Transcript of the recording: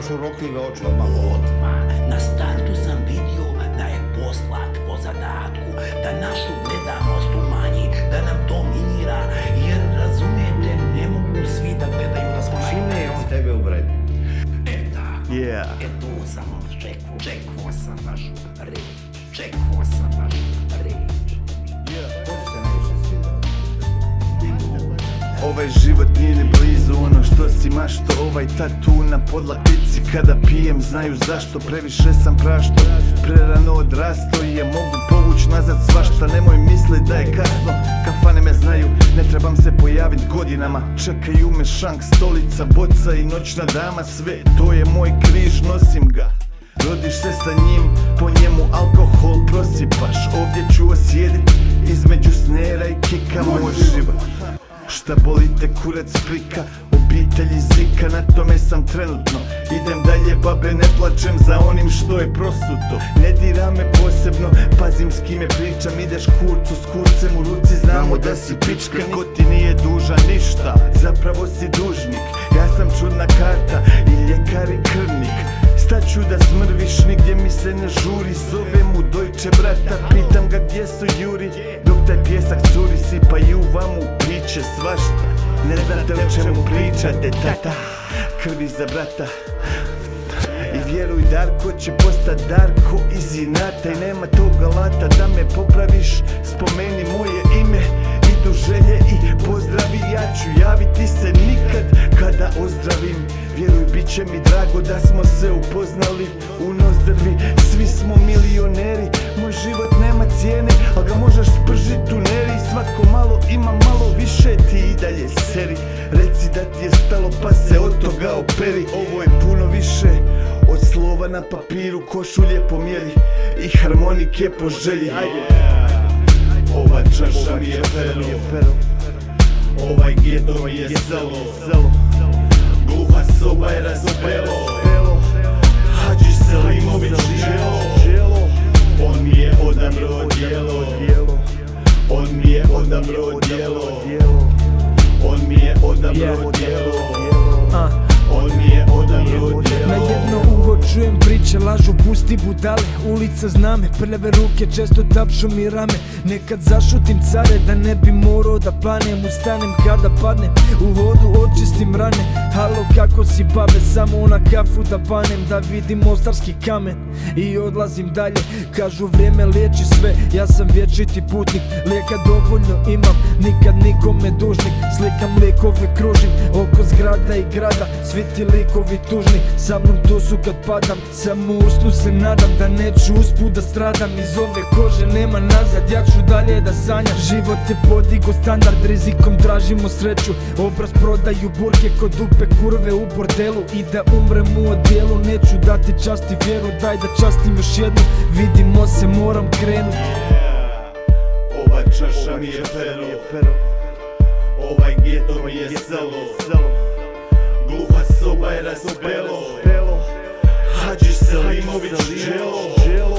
imaš urokljive oči Odmah na startu sam vidio da je poslat po zadatku, da našu gledanost umanji, da nam dominira, jer razumijete, ne mogu svi da gledaju da smo Čime je on tebe uvredio? tako. Yeah. Tu sam čekao sam vašu reč, čekao sam vašu reč. Ko ti se najviše svidao? Ovaj život nije ni blizu ono što si mašto. Ovaj tatu na podlaktici kada pijem znaju zašto. Previše sam prašto, prerano odrasto i ja mogu povuć nazad svašta. Nemoj mislit da je kasno, kafane me znaju, ne trebam se pojavit godinama. Čekaju me šank, stolica, boca i noćna dama. Sve to je moj križ, nosim ga. Rodiš se sa njim, po njemu alkohol prosipaš. Ovdje ću osjedit između snera i kika. Moj život, šta boli te kurac prika, obitelji zika, na tome sam trenutno. Idem dalje babe, ne plačem za onim što je prosuto. Ne dira me posebno, pazim s kime pričam. Ideš kurcu s kurcem u ruci, znamo da si pička. Ko ti nije dužan ništa, zapravo si dužnik. Ja sam čudna karta i ljekar i krvnik. Staću da smrviš, nigdje mi se ne žuri. Zove mu dojče brata, pitam ga gdje su juri. Dok taj pjesak curi, sipaju vam u piće svašta. Ne znate o čemu pričate, tata, krvi za brata. I vjeruj, Darko će postat Darko iz inata. I nema tog alata da me popraviš, spomeni moje ime. Idu želje i pozdravi, ja ću javiti se nikad kada ozdravim. Vjeruj, bit će mi drago da smo se upoznali u nozdrvi. Svi smo milioneri, moj život nema cijene, al ga možeš spržit u neri. Svako malo ima malo više, ti i dalje seri. Reci da ti je stalo pa se od toga operi. Ovo je puno više od slova na papiru, košulje po mjeri i harmonike po želji. Ova čaša mi je pero, ovaj geto mi je selo. Gluha soba je raspelo, Hadži Selimović djelo. On mi je odabrao djelo, on mi je odabrao djelo, on mi je odabrao djelo, on mi je odabrao djelo. Na jedno uho čujem priče, lažu, pusti budale. Ulica zna me, prljave ruke često tapšu mi rame. Nekad zašutim care da ne bi morao da panem. Ustanem kada padnem, u vodu očistim rane. Halo, kako si babe, samo na kafu da banem. Da vidim mostarski kamen i odlazim dalje. Kažu vrijeme liječi sve, ja sam vječiti putnik. Lijeka dovoljno imam, nikad nikome dužnik. Slikam likove, kružim oko zgrada i grada. Svi ti likovi tužni, sa mnom tu su kad padam. Samo u snu se nadam da neću usput da stradam. Iz ove kože nema nazad, ja ću dalje da sanjam. Život je podigo standard, rizikom tražimo sreću. Obraz prodaju burke kod dupe kurve u bordelu. I da umrem u odjelu, neću dati čast i vjeru. Daj da častim još jednu, vidimo se, moram krenut. Ova čaša mi je pero, ovaj geto mi je selo. Gluha soba je raspelo, Hadži Selimović djelo.